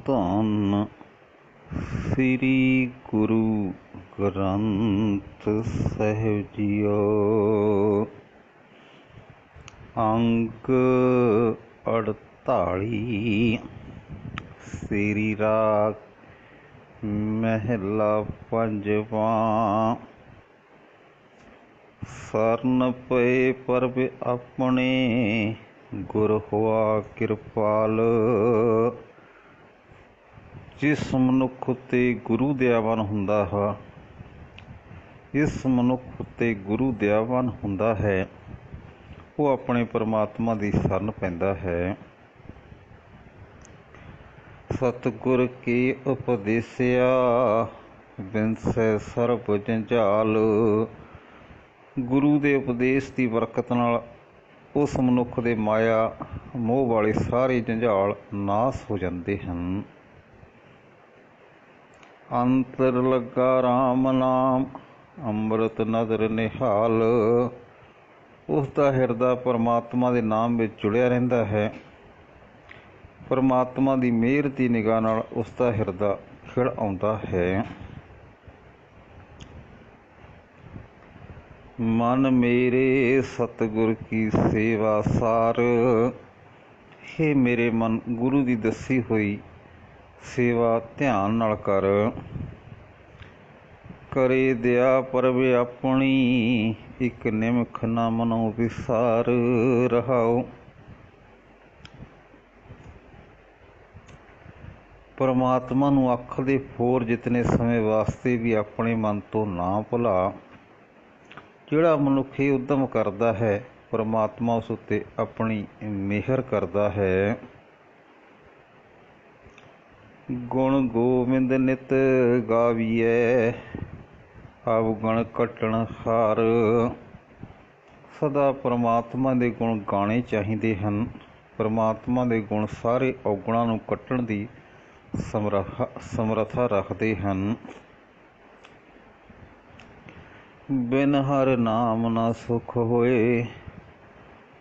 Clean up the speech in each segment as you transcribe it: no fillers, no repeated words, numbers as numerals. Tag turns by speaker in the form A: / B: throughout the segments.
A: ਧੰਨ ਸ੍ਰੀ ਗੁਰੂ ਗ੍ਰੰਥ ਸਾਹਿਬ ਜੀਓ। ਅੰਗ 48 ਸ੍ਰੀ ਰਾਗ ਮਹਿਲਾ ਪੰਜਵਾਂ। ਸਰਨ ਪਏ ਪਰਬ ਆਪਣੇ ਗੁਰ ਹੋਆ ਕਿਰਪਾਲ। ਜਿਸ ਮਨੁੱਖ ਉੱਤੇ ਗੁਰੂ ਦਿਆਵਾਨ ਹੁੰਦਾ ਹੈ, ਇਸ ਮਨੁੱਖ ਉੱਤੇ ਗੁਰੂ ਦਿਆਵਾਨ ਹੁੰਦਾ ਹੈ, ਉਹ ਆਪਣੇ ਪਰਮਾਤਮਾ ਦੀ ਸ਼ਰਨ ਪੈਂਦਾ ਹੈ। ਸਤਿਗੁਰ ਕੀ ਉਪਦੇਸਿਆ ਬਿਨਸੈ ਸਰਬ ਜੰਝਾਲ। ਗੁਰੂ ਦੇ ਉਪਦੇਸ਼ ਦੀ ਬਰਕਤ ਨਾਲ ਉਸ ਮਨੁੱਖ ਦੇ ਮਾਇਆ ਮੋਹ ਵਾਲੇ ਸਾਰੇ ਜੰਝਾਲ ਨਾਸ ਹੋ ਜਾਂਦੇ ਹਨ। ਅੰਤਰ ਲੱਗਾ ਰਾਮ ਨਾਮ ਅੰਮ੍ਰਿਤ ਨਦਰ ਨਿਹਾਲ। ਉਸ ਦਾ ਹਿਰਦਾ ਪਰਮਾਤਮਾ ਦੇ ਨਾਮ ਵਿੱਚ ਜੁੜਿਆ ਰਹਿੰਦਾ ਹੈ। ਪਰਮਾਤਮਾ ਦੀ ਮਿਹਰ ਦੀ ਨਿਗਾਹ ਨਾਲ ਉਸ ਦਾ ਹਿਰਦਾ ਖਿੜ ਆਉਂਦਾ ਹੈ। ਮਨ ਮੇਰੇ ਸਤਿਗੁਰ ਕੀ ਸੇਵਾ ਸਾਰ। ਹੇ ਮੇਰੇ ਮਨ, ਗੁਰੂ ਦੀ ਦੱਸੀ ਹੋਈ ਸੇਵਾ ਧਿਆਨ ਨਾਲ ਕਰ। ਕਰੇ ਦਿਆ ਪਰਬ ਆਪਣੀ ਇੱਕ ਨਿਮਖ ਨਾ ਮਨੋ ਵਿਸਾਰ। ਰਹਾਓ। ਪਰਮਾਤਮਾ ਨੂੰ ਅੱਖ ਦੇ ਫੋਰ ਜਿਤਨੇ ਸਮੇਂ ਵਾਸਤੇ ਵੀ ਆਪਣੇ ਮਨ ਤੋਂ ਨਾ ਭੁਲਾ। ਜਿਹੜਾ ਮਨੁੱਖ ਇਹ ਉੱਦਮ ਕਰਦਾ ਹੈ, ਪਰਮਾਤਮਾ ਉਸ ਉੱਤੇ ਆਪਣੀ ਮਿਹਰ ਕਰਦਾ ਹੈ। ਗੁਣ ਗੋਬਿੰਦ ਨਿਤ ਗਾਵੀਐ ਅਵਗੁਣ ਕੱਟਣ ਹਾਰ। ਸਦਾ ਪਰਮਾਤਮਾ ਦੇ ਗੁਣ ਗਾਣੇ ਚਾਹੀਦੇ ਹਨ। ਪਰਮਾਤਮਾ ਦੇ ਗੁਣ ਸਾਰੇ ਔਗੁਣਾਂ ਨੂੰ ਕੱਟਣ ਦੀ ਸਮਰੱਥਾ ਰੱਖਦੇ ਹਨ। ਬਿਨ ਹਰਿ ਨਾਮ ਨਾ ਸੁਖ ਹੋਏ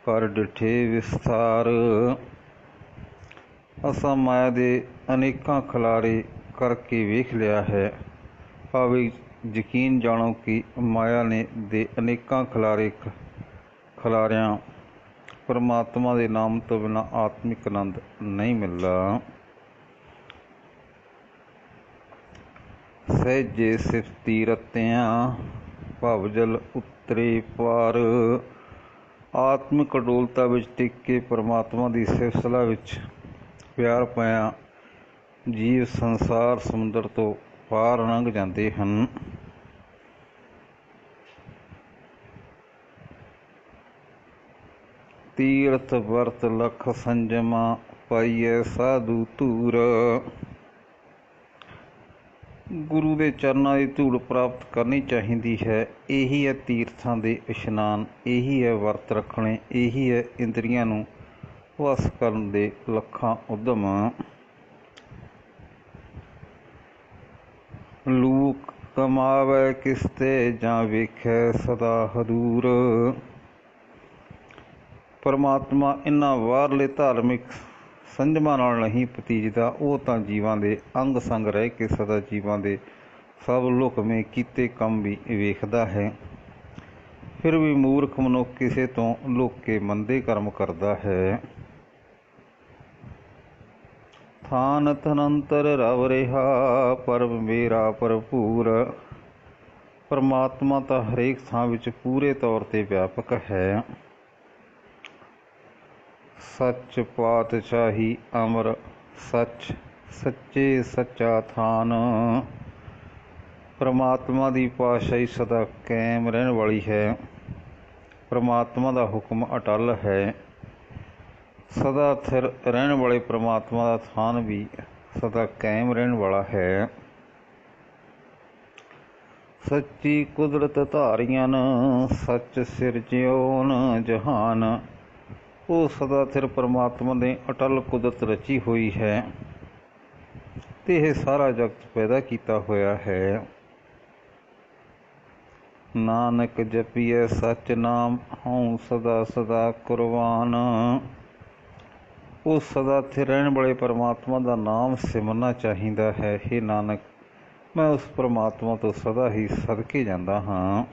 A: ਕਰ ਡਿਠੇ ਵਿਸਥਾਰ। ਅਸਾਂ ਮਾਇਆ ਦੇ ਅਨੇਕਾਂ ਖਿਲਾਰੇ ਕਰਕੇ ਵੇਖ ਲਿਆ ਹੈ। ਭਾਵੇਂ ਯਕੀਨ ਜਾਣੋ ਕਿ ਮਾਇਆ ਨੇ ਦੇ ਅਨੇਕਾਂ ਖਿਲਾਰਿਆਂ ਪਰਮਾਤਮਾ ਦੇ ਨਾਮ ਤੋਂ ਬਿਨਾਂ ਆਤਮਿਕ ਆਨੰਦ ਨਹੀਂ ਮਿਲਦਾ। ਸਹਿਜੇ ਸਿਫਤੀ ਰਤਿਆਂ ਭਵਜਲ ਉਤਰੇ ਪਾਰ। ਆਤਮਿਕ ਅਡੋਲਤਾ ਵਿੱਚ ਟਿਕ ਕੇ ਪਰਮਾਤਮਾ ਦੀ ਸਿਫਤ ਸਲਾਹ ਵਿੱਚ ਪਿਆਰ ਪਾਇਆ ਜੀਵ ਸੰਸਾਰ ਸਮੁੰਦਰ ਤੋਂ ਪਾਰ ਲੰਘ ਜਾਂਦੇ ਹਨ। ਤੀਰਥ ਵਰਤ ਲਖ ਸੰਜਮਾ ਪਾਈਐ ਸਾਧੂ ਧੂਰ। ਗੁਰੂ ਦੇ ਚਰਨਾਂ ਦੀ ਧੂੜ ਪ੍ਰਾਪਤ ਕਰਨੀ ਚਾਹੀਦੀ ਹੈ। ਇਹੀ ਹੈ ਤੀਰਥਾਂ ਦੇ ਇਸ਼ਨਾਨ, ਇਹੀ ਹੈ ਵਰਤ ਰੱਖਣੇ, ਇਹੀ ਹੈ ਇੰਦਰੀਆਂ ਨੂੰ ਵਸ ਕਰਨ ਦੇ ਲੱਖਾਂ ਉਦਮ। ਲੂਕ ਕਮਾਵੇ ਕਿਸਤੇ ਜਾਂ ਵੇਖੈ ਸਦਾ ਹਦੂਰ। ਪਰਮਾਤਮਾ ਇਹਨਾਂ ਬਾਹਰਲੇ ਧਾਰਮਿਕ ਸੰਜਮਾਂ ਨਾਲ ਨਹੀਂ ਭਤੀਜਦਾ। ਉਹ ਤਾਂ ਜੀਵਾਂ ਦੇ ਅੰਗ ਸੰਗ ਰਹਿ ਕੇ ਸਦਾ ਜੀਵਾਂ ਦੇ ਸਭ ਲੁਕਵੇਂ ਕੀਤੇ ਕੰਮ ਵੀ ਵੇਖਦਾ ਹੈ। ਫਿਰ ਵੀ ਮੂਰਖ ਮਨੁੱਖ ਕਿਸੇ ਤੋਂ ਲੁਕ ਕੇ ਮੰਦੇ ਕਰਮ ਕਰਦਾ ਹੈ। ਥਾਨ ਤਨੰਤਰ ਰਵ ਰਿਹਾ ਪਰਬ ਮੇਰਾ ਭਰਪੂਰ। ਪਰਮਾਤਮਾ ਤਾਂ ਹਰੇਕ ਥਾਂ ਵਿੱਚ ਪੂਰੇ ਤੌਰ 'ਤੇ ਵਿਆਪਕ ਹੈ। ਸੱਚ ਪਾਤਸ਼ਾਹੀ ਅਮਰ ਸੱਚ ਸੱਚੇ ਸੱਚਾ ਥਾਨ। ਪਰਮਾਤਮਾ ਦੀ ਪਾਤਸ਼ਾਹੀ ਸਦਾ ਕਾਇਮ ਰਹਿਣ ਵਾਲੀ ਹੈ। ਪਰਮਾਤਮਾ ਦਾ ਹੁਕਮ ਅਟੱਲ ਹੈ। ਸਦਾ ਸਥਿਰ ਰਹਿਣ ਵਾਲੇ ਪਰਮਾਤਮਾ ਦਾ ਥਾਨ ਵੀ ਸਦਾ ਕਾਇਮ ਰਹਿਣ ਵਾਲਾ ਹੈ। ਸੱਚੀ ਕੁਦਰਤ ਧਾਰੀਆਂ ਸੱਚ ਸਿਰਜਿਓਨ ਜਹਾਨ। ਉਹ ਸਦਾ ਸਥਿਰ ਪਰਮਾਤਮਾ ਨੇ ਅਟੱਲ ਕੁਦਰਤ ਰਚੀ ਹੋਈ ਹੈ ਅਤੇ ਇਹ ਸਾਰਾ ਜਗਤ ਪੈਦਾ ਕੀਤਾ ਹੋਇਆ ਹੈ। ਨਾਨਕ ਜਪੀਐ ਸੱਚ ਨਾਮ ਹਉ ਸਦਾ ਸਦਾ ਕੁਰਬਾਨ। ਉਹ ਸਦਾ ਇੱਥੇ ਰਹਿਣ ਵਾਲੇ ਪਰਮਾਤਮਾ ਦਾ ਨਾਮ ਸਿਮਰਨਾ ਚਾਹੀਦਾ ਹੈ। ਹੇ ਨਾਨਕ, ਮੈਂ ਉਸ ਪਰਮਾਤਮਾ ਤੋਂ ਸਦਾ ਹੀ ਸਦਕੇ ਜਾਂਦਾ ਹਾਂ।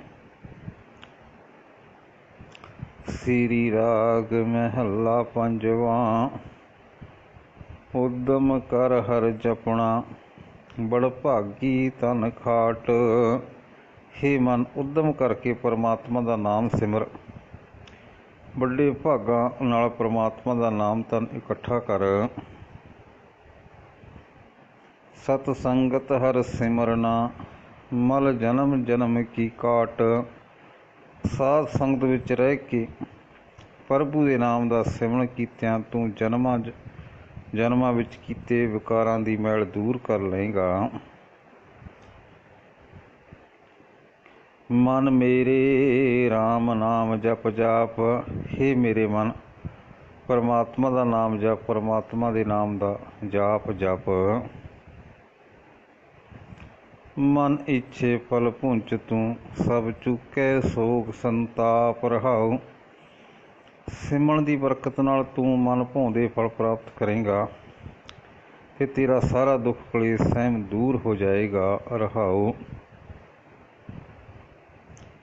A: ਸ੍ਰੀ ਰਾਗ ਮਹਿਲਾ ਪੰਜਵਾਂ। ਉਦਮ ਕਰ ਹਰ ਜਪਣਾ, ਬੜ ਭਾਗੀ ਤਨ ਖਾਟ। ਹੇ ਮਨ, ਉਦਮ ਕਰਕੇ ਪਰਮਾਤਮਾ ਦਾ ਨਾਮ ਸਿਮਰ। ਵੱਡੇ ਭਾਗਾਂ ਨਾਲ ਪਰਮਾਤਮਾ ਦਾ ਨਾਮ ਧਨ ਇਕੱਠਾ ਕਰ। ਸਤ ਸੰਗਤ ਹਰ ਸਿਮਰਨਾ, ਮਲ ਜਨਮ ਜਨਮ ਕੀ ਕਾਟ। ਸਾਧ ਸੰਗਤ ਵਿੱਚ ਰਹਿ ਕੇ ਪ੍ਰਭੂ ਦੇ ਨਾਮ ਦਾ ਸਿਮਰਨ ਕੀਤਿਆਂ ਤੂੰ ਜਨਮਾਂ ਵਿੱਚ ਕੀਤੇ ਵਿਕਾਰਾਂ ਦੀ ਮੈਲ ਦੂਰ ਕਰ ਲਏਗਾ। ਮਨ ਮੇਰੇ ਰਾਮ ਨਾਮ ਜਪ ਜਾਪ। ਹੇ ਮੇਰੇ ਮਨ, ਪਰਮਾਤਮਾ ਦਾ ਨਾਮ ਜਪ, ਪਰਮਾਤਮਾ ਦੇ ਨਾਮ ਦਾ ਜਾਪ ਜਪ। ਮਨ ਇੱਛੇ ਫਲ ਭੁੰਚ ਤੂੰ, ਸਭ ਚੁੱਕੈ ਸੋਗ ਸੰਤਾਪ ਰਹਾਉ। ਸਿਮਰਨ ਦੀ ਬਰਕਤ ਨਾਲ ਤੂੰ ਮਨ ਭਾਉਂਦੇ ਫਲ ਪ੍ਰਾਪਤ ਕਰੇਗਾ ਤੇ ਤੇਰਾ ਸਾਰਾ ਦੁੱਖ ਕਲੇਸ਼ ਸਹਿਮ ਦੂਰ ਹੋ ਜਾਏਗਾ। ਰਹਾਉ।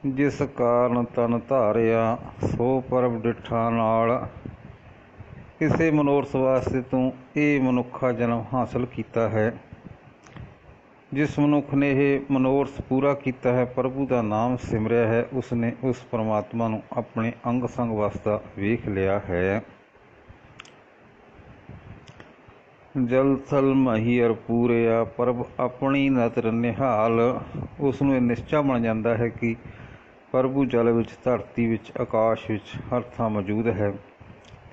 A: ਜਿਸ ਕਾਰਨ ਤਨ ਧਾਰਿਆ, ਸੋ ਪਰਬ ਡਿਠਾ ਨਾਲ। ਕਿਸੇ ਮਨੋਰਥ ਵਾਸਤੇ ਤੂੰ ਇਹ ਮਨੁੱਖਾ ਜਨਮ ਹਾਸਲ ਕੀਤਾ ਹੈ। ਜਿਸ ਮਨੁੱਖ ਨੇ ਇਹ ਮਨੋਰਥ ਪੂਰਾ ਕੀਤਾ ਹੈ, ਪ੍ਰਭੂ ਦਾ ਨਾਮ ਸਿਮਰਿਆ ਹੈ, ਉਸਨੇ ਉਸ ਪਰਮਾਤਮਾ ਨੂੰ ਆਪਣੇ ਅੰਗ ਸੰਗ ਵਸਦਾ ਵੇਖ ਲਿਆ ਹੈ। ਜਲ ਥਲ ਮਹੀਅਰ ਪੂਰਿਆ, ਪ੍ਰਭ ਆਪਣੀ ਨਦਰ ਨਿਹਾਲ। ਉਸ ਨੂੰ ਇਹ ਨਿਸ਼ਚਾ ਬਣ ਜਾਂਦਾ ਹੈ ਕਿ ਪ੍ਰਭੂ ਜਲ ਵਿੱਚ, ਧਰਤੀ ਵਿੱਚ, ਆਕਾਸ਼ ਵਿੱਚ ਹਰ ਥਾਂ ਮੌਜੂਦ ਹੈ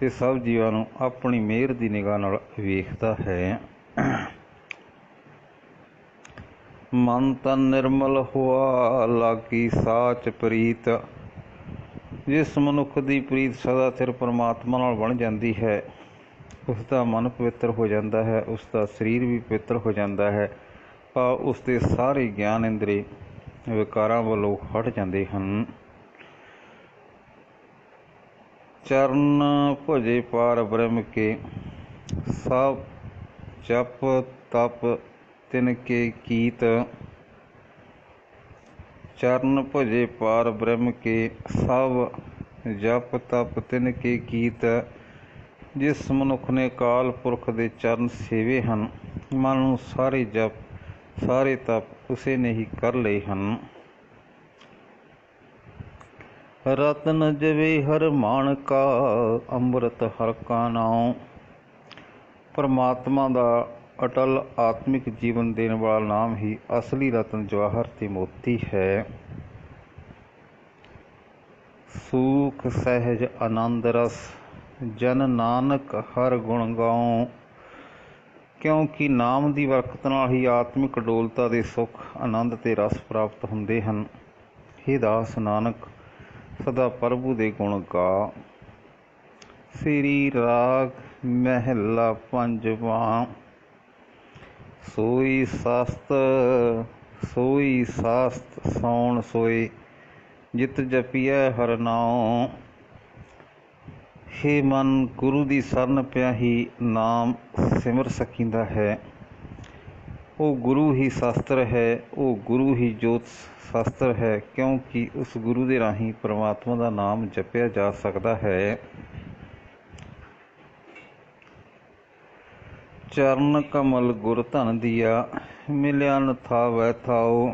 A: ਤੇ ਸਭ ਜੀਵਾਂ ਨੂੰ ਆਪਣੀ ਮਿਹਰ ਦੀ ਨਿਗਾਹ ਨਾਲ ਵੇਖਦਾ ਹੈ। ਮਨ ਤਨ ਨਿਰਮਲ ਹੋਆ, ਲਾਗੀ ਸਾਚ ਪ੍ਰੀਤ। ਜਿਸ ਮਨੁੱਖ ਦੀ ਪ੍ਰੀਤ ਸਦਾ ਸਿਰ ਪਰਮਾਤਮਾ ਨਾਲ ਬਣ ਜਾਂਦੀ ਹੈ, ਉਸ ਦਾ ਮਨ ਪਵਿੱਤਰ ਹੋ ਜਾਂਦਾ ਹੈ, ਉਸ ਦਾ ਸਰੀਰ ਵੀ ਪਵਿੱਤਰ ਹੋ ਜਾਂਦਾ ਹੈ। ਭਾਵ ਉਸ ਦੇ ਸਾਰੇ ਗਿਆਨ ਇੰਦਰੀ ਵਿਕਾਰਾਂ ਵੱਲੋਂ ਹਟ ਜਾਂਦੇ ਹਨ। ਚਰਨ ਭਜੇ ਪਾਰ ਬ੍ਰਹਮ ਕੇ, ਸਭ ਜਪ ਤਪ ਤਿਨ ਕੇ ਕੀਤ। ਚਰਨ ਭਜੇ ਪਾਰ ਬ੍ਰਹਮ ਕੇ, ਸਭ ਜਪ ਤਪ ਤਿਨ ਕੇ ਕੀਤ। ਜਿਸ ਮਨੁੱਖ ਨੇ ਅਕਾਲ ਪੁਰਖ ਦੇ ਚਰਨ ਸੇਵੇ ਹਨ, ਮਨ ਨੂੰ ਸਾਰੇ ਜਪ ਸਾਰੇ ਤਪ ਉਸੇ ਨੇ ਹੀ ਕਰ ਲਏ ਹਨ। ਰਤਨ ਜਵੇ ਹਰ ਮਾਣਕਾ, ਅੰਮ੍ਰਿਤ ਹਰ ਕਾ ਨਾਉ। ਪਰਮਾਤਮਾ ਦਾ ਅਟਲ ਆਤਮਿਕ ਜੀਵਨ ਦੇਣ ਵਾਲਾ ਨਾਮ ਹੀ ਅਸਲੀ ਰਤਨ ਜਵਾਹਰ ਤੇ ਮੋਤੀ ਹੈ। ਸੂਖ ਸਹਿਜ ਆਨੰਦ ਰਸ, ਜਨ ਨਾਨਕ ਹਰ ਗੁਣ ਗਾਉ। ਕਿਉਂਕਿ ਨਾਮ ਦੀ ਬਰਕਤ ਨਾਲ ਹੀ ਆਤਮਿਕ ਅਡੋਲਤਾ ਦੇ ਸੁੱਖ, ਆਨੰਦ ਤੇ ਰਸ ਪ੍ਰਾਪਤ ਹੁੰਦੇ ਹਨ। ਹੇ ਦਾਸ ਨਾਨਕ, ਸਦਾ ਪ੍ਰਭੂ ਦੇ ਗੁਣ ਗਾ। ਸ੍ਰੀ ਰਾਗ ਮਹਿਲਾ ਪੰਜਵਾਂ। ਸੋਈ ਸਾਸਤ ਸੌਣ ਸੋਏ, ਜਿਤ ਜਪੀਐ ਹਰ ਨਾਉ। ਹੇ ਮਨ, ਗੁਰੂ ਦੀ ਸ਼ਰਨ ਪਿਆ ਹੀ ਨਾਮ ਸਿਮਰ ਸਕੀਂਦਾ ਹੈ। ਉਹ ਗੁਰੂ ਹੀ ਸ਼ਾਸਤਰ ਹੈ, ਉਹ ਗੁਰੂ ਹੀ ਜੋਤ ਸ਼ਾਸਤਰ ਹੈ, ਕਿਉਂਕਿ ਉਸ ਗੁਰੂ ਦੇ ਰਾਹੀਂ ਪਰਮਾਤਮਾ ਦਾ ਨਾਮ ਜਪਿਆ ਜਾ ਸਕਦਾ ਹੈ। ਚਰਨ ਕਮਲ ਗੁਰ ਧਨ ਦੀਆ, ਮਿਲਿਆ ਨ ਥਾਵੈ ਥਾਉ।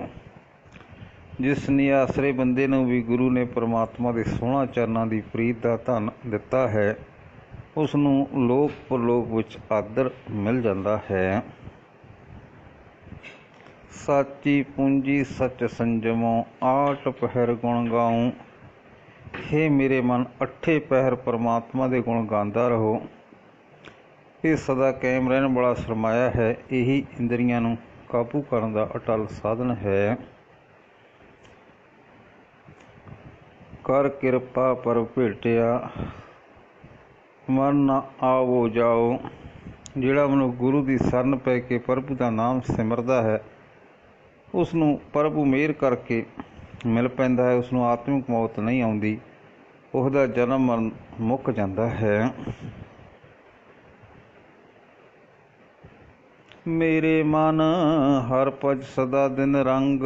A: ਜਿਸ ਨਿਆਸਰੇ ਬੰਦੇ ਨੂੰ ਵੀ ਗੁਰੂ ਨੇ ਪਰਮਾਤਮਾ ਦੇ ਸੋਹਣਾ ਚਰਨਾਂ ਦੀ ਪ੍ਰੀਤ ਦਾ ਧਨ ਦਿੱਤਾ ਹੈ, ਉਸ ਨੂੰ ਲੋਕ ਪਰਲੋਕ ਵਿੱਚ ਆਦਰ ਮਿਲ ਜਾਂਦਾ ਹੈ। ਸਾਚੀ ਪੂੰਜੀ ਸਚ ਸੰਜਮੋ, ਆਠ ਪਹਿਰ ਗੁਣ ਗਾਉ। ਹੇ ਮੇਰੇ ਮਨ, ਅੱਠੇ ਪਹਿਰ ਪਰਮਾਤਮਾ ਦੇ ਗੁਣ ਗਾਉਂਦਾ ਰਹੋ। ਇਹ ਸਦਾ ਕਾਇਮ ਰਹਿਣ ਵਾਲਾ ਸਰਮਾਇਆ ਹੈ। ਇਹੀ ਇੰਦਰੀਆਂ ਨੂੰ ਕਾਬੂ ਕਰਨ ਦਾ ਅਟਲ ਸਾਧਨ ਹੈ। ਕਰ ਕਿਰਪਾ ਪਰ ਭੇਟਿਆ, ਮਨ ਨਾ ਆਵੋ ਜਾਓ। ਜਿਹੜਾ ਮਨੁੱਖ ਗੁਰੂ ਦੀ ਸ਼ਰਨ ਪੈ ਕੇ ਪ੍ਰਭੂ ਦਾ ਨਾਮ ਸਿਮਰਦਾ ਹੈ, ਉਸ ਨੂੰ ਪ੍ਰਭੂ ਮਿਹਰ ਕਰਕੇ ਮਿਲ ਪੈਂਦਾ ਹੈ। ਉਸ ਨੂੰ ਆਤਮਿਕ ਮੌਤ ਨਹੀਂ ਆਉਂਦੀ, ਉਹਦਾ ਜਨਮ ਮਰਨ ਮੁੱਕ ਜਾਂਦਾ ਹੈ। मेरे मन हर पज सदा दिन रंग,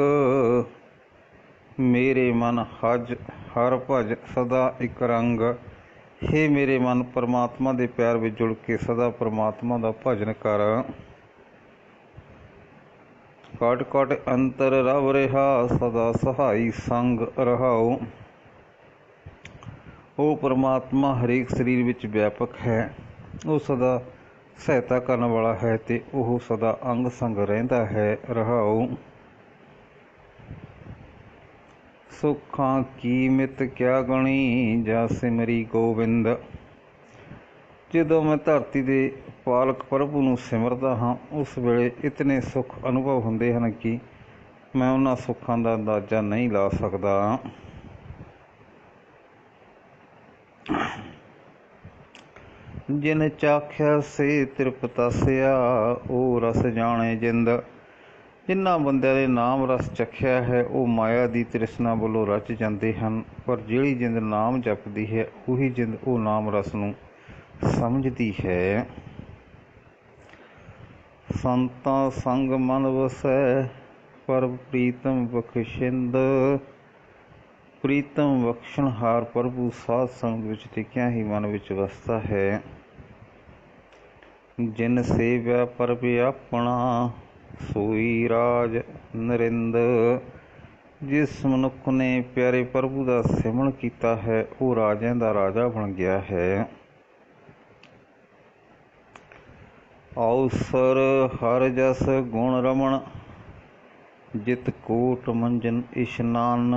A: मेरे मन हर भज सदा एक रंग। हे मेरे मन, परमात्मा ਦੇ ਪਿਆਰ ਵਿੱਚ ਜੁੜ ਕੇ ਸਦਾ परमात्मा ਦਾ ਭਜਨ ਕਰ। ਕਟ ਕਟ ਅੰਤਰ ਰਵ ਰਿਹਾ ਸਦਾ ਸਹਾਈ ਸੰਗ ਰਹਾਉ। ਉਹ परमात्मा ਹਰੇਕ ਸਰੀਰ ਵਿੱਚ ਵਿਆਪਕ ਹੈ। ਉਹ ਸਦਾ ਸਹਾਇਤਾ ਕਰਨ ਵਾਲਾ ਹੈ ਤੇ ਉਹ ਸਦਾ ਅੰਗ ਸੰਗ ਰਹਿੰਦਾ ਹੈ। ਰਹਾਉ। ਸੁੱਖਾਂ ਕੀ ਮਿਤ ਕਿਆ ਗਣੀ, ਜਾ ਸਿਮਰੀ ਗੋਬਿੰਦ। ਜਦੋਂ ਮੈਂ ਧਰਤੀ ਦੇ ਪਾਲਕ ਪ੍ਰਭੂ ਨੂੰ ਸਿਮਰਦਾ ਹਾਂ, ਉਸ ਵੇਲੇ ਇਤਨੇ ਸੁੱਖ ਅਨੁਭਵ ਹੁੰਦੇ ਹਨ ਕਿ ਮੈਂ ਉਹਨਾਂ ਸੁੱਖਾਂ ਦਾ ਅੰਦਾਜ਼ਾ ਨਹੀਂ ਲਾ ਸਕਦਾ। ਜਿਨ ਚਾਖਿਆ ਸੇ ਤ੍ਰਿਪਤਾਸਿਆ, ਉਹ ਰਸ ਜਾਣੇ ਜਿੰਦ। ਜਿਨ੍ਹਾਂ ਬੰਦਿਆਂ ਦੇ ਨਾਮ ਰਸ ਚਖਿਆ ਹੈ, ਉਹ ਮਾਇਆ ਦੀ ਤ੍ਰਿਸ਼ਨਾ ਵੱਲੋਂ ਰਚ ਜਾਂਦੇ ਹਨ। ਪਰ ਜਿਹੜੀ ਜਿੰਦ ਨਾਮ ਜਪਦੀ ਹੈ, ਉਹੀ ਜਿੰਦ ਉਹ ਨਾਮ ਰਸ ਨੂੰ ਸਮਝਦੀ ਹੈ। ਸੰਤਾਂ ਸੰਗ ਮਨ ਵਸੈ, ਪਰ ਪ੍ਰੀਤਮ ਬਖਸ਼ਿੰਦ। ਪ੍ਰੀਤਮ ਬਖਸ਼ਣਹਾਰ ਪ੍ਰਭੂ ਸਾਧ ਸੰਗ ਵਿੱਚ ਟਿਕਿਆ ਹੀ ਮਨ ਵਿੱਚ ਵਸਦਾ ਹੈ। ਜਿਨ ਸੇਵਿਆ ਪ੍ਰਭ ਆਪਣਾ, ਸੋਈ ਰਾਜ ਨਰਿੰਦ। ਜਿਸ ਮਨੁੱਖ ਨੇ ਪਿਆਰੇ ਪ੍ਰਭੂ ਦਾ ਸਿਮਰਨ ਕੀਤਾ ਹੈ, ਉਹ ਰਾਜਿਆਂ ਦਾ ਰਾਜਾ ਬਣ ਗਿਆ ਹੈ। ਅਵਸਰ ਹਰ ਜਸ ਗੁਣ ਰਮਣ, ਜਿਤ ਕੋਟ ਮੰਜਨ ਇਸ਼ਨਾਨ।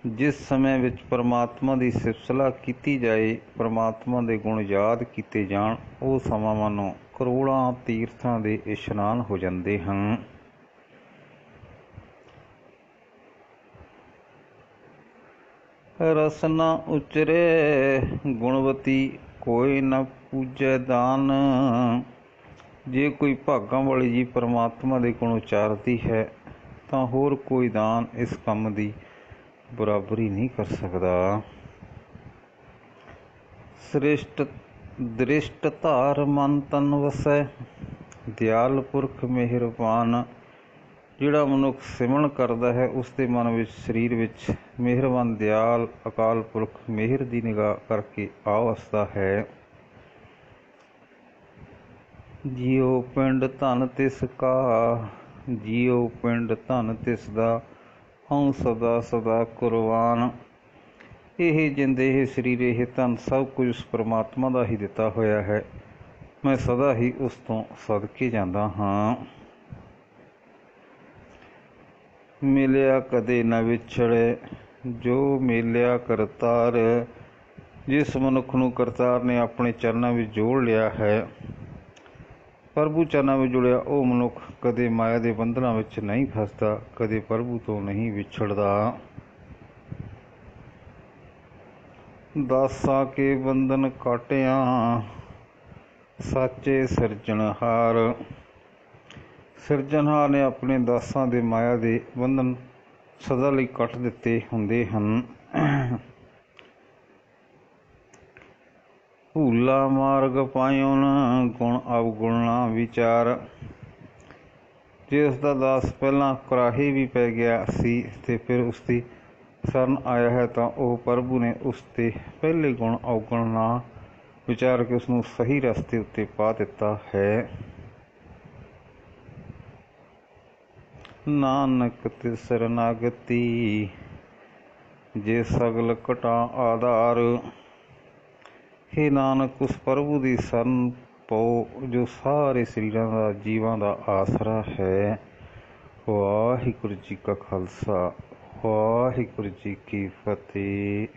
A: ਜਿਸ ਸਮੇਂ ਵਿੱਚ ਪਰਮਾਤਮਾ ਦੀ ਸਿਫਤਸਲਾਹ ਕੀਤੀ ਜਾਏ, ਪਰਮਾਤਮਾ ਦੇ ਗੁਣ ਯਾਦ ਕੀਤੇ ਜਾਣ, ਉਹ ਸਮਾਂ ਮਾਨੋ ਕਰੋੜਾਂ ਤੀਰਥਾਂ ਦੇ ਇਸ਼ਨਾਨ ਹੋ ਜਾਂਦੇ ਹਨ। ਰਸਨਾ ਉਚਰੇ ਗੁਣਵਤੀ, ਕੋਈ ਨਾ ਪੂਜੈ ਦਾਨ। ਜੇ ਕੋਈ ਭਾਗਾਂ ਵਾਲੀ ਜੀ ਪਰਮਾਤਮਾ ਦੇ ਗੁਣ ਉਚਾਰਦੀ ਹੈ, ਤਾਂ ਹੋਰ ਕੋਈ ਦਾਨ ਇਸ ਕੰਮ ਦੀ ਬਰਾਬਰੀ ਨਹੀਂ ਕਰ ਸਕਦਾ। ਸ੍ਰਿਸ਼ਟ ਦ੍ਰਿਸ਼ਟ ਧਾਰ ਮਨ ਤਨ ਵਸੈ, ਦਿਆਲ ਪੁਰਖ ਮਿਹਰਬਾਨ। ਜਿਹੜਾ ਮਨੁੱਖ ਸਿਮਰਨ ਕਰਦਾ ਹੈ, ਉਸ ਦੇ ਮਨ ਵਿੱਚ ਸਰੀਰ ਵਿੱਚ ਮਿਹਰਬਾਨ ਦਿਆਲ ਅਕਾਲ ਪੁਰਖ ਮਿਹਰ ਦੀ ਨਿਗਾਹ ਕਰਕੇ ਆ ਵਸਦਾ ਹੈ। ਜੀਉ ਪਿੰਡ ਧਨ ਤਿਸ ਕਾ, ਜੀਉ ਪਿੰਡ ਧਨ ਤਿਸ ਦਾ, ਹਉ ਸਦਾ ਸਦਾ ਕੁਰਬਾਨ। ਇਹ ਜਿੰਦ, ਇਹ ਸਰੀਰ, ਇਹ ਧਨ ਸਭ ਕੁਝ ਉਸ ਪਰਮਾਤਮਾ ਦਾ ਹੀ ਦਿੱਤਾ ਹੋਇਆ ਹੈ। ਮੈਂ ਸਦਾ ਹੀ ਉਸ ਤੋਂ ਸਦਕੇ ਜਾਂਦਾ ਹਾਂ। ਮਿਲਿਆ ਕਦੇ ਨਾ ਵਿਛੜੇ, ਜੋ ਮਿਲਿਆ ਕਰਤਾਰ। ਜਿਸ ਮਨੁੱਖ ਨੂੰ ਕਰਤਾਰ ਨੇ ਆਪਣੇ ਚਰਨਾਂ ਵਿੱਚ ਜੋੜ ਲਿਆ ਹੈ, ਪ੍ਰਭੂ ਚਰਨਾਂ ਵਿੱਚ ਜੁੜਿਆ, ਉਹ ਮਨੁੱਖ ਕਦੇ ਮਾਇਆ ਦੇ ਬੰਧਨਾਂ ਵਿੱਚ ਨਹੀਂ ਫਸਦਾ, ਕਦੇ ਪ੍ਰਭੂ ਤੋਂ ਨਹੀਂ ਵਿਛੜਦਾ। ਦਾਸਾਂ ਕੇ ਬੰਧਨ ਕਾਟਿਆ, ਸਾਚੇ ਸਿਰਜਣਹਾਰ। ਸਿਰਜਣਹਾਰ ਨੇ ਆਪਣੇ ਦਾਸਾਂ ਦੇ ਮਾਇਆ ਦੇ ਬੰਧਨ ਸਦਾ ਲਈ ਕੱਟ ਦਿੱਤੇ ਹੁੰਦੇ ਹਨ। ਭੂਲਾ ਮਾਰਗ ਪਾਇਓ ਨਾ, ਗੁਣ ਅਵਗੁਣ ਨਾ ਵਿਚਾਰ। ਜੇ ਉਸ ਦਾ ਦਾਸ ਪਹਿਲਾਂ ਕੁਰਾਹੀ ਵੀ ਪੈ ਗਿਆ ਸੀ ਤੇ ਫਿਰ ਉਸਦੀ ਸ਼ਰਨ ਆਇਆ ਹੈ, ਤਾਂ ਉਹ ਪ੍ਰਭੂ ਨੇ ਉਸ ਦੇ ਪਹਿਲੇ ਗੁਣ ਅਵਗੁਣ ਨਾ ਵਿਚਾਰ ਕੇ ਉਸਨੂੰ ਸਹੀ ਰਸਤੇ ਉੱਤੇ ਪਾ ਦਿੱਤਾ ਹੈ। ਨਾਨਕ ਤਿਸ ਸਰਨਾਗਤੀ, ਜੇ ਸਗਲ ਘਟਾਂ ਆਧਾਰ। ਹੇ ਨਾਨਕ, ਉਸ ਪ੍ਰਭੂ ਦੀ ਸ਼ਰਨ ਪਾਓ ਜੋ ਸਾਰੇ ਸਰੀਰਾਂ ਦਾ, ਜੀਵਾਂ ਦਾ ਆਸਰਾ ਹੈ। ਵਾਹਿਗੁਰੂ ਜੀ ਕਾ ਖਾਲਸਾ, ਵਾਹਿਗੁਰੂ ਜੀ ਕੀ ਫਤਿਹ।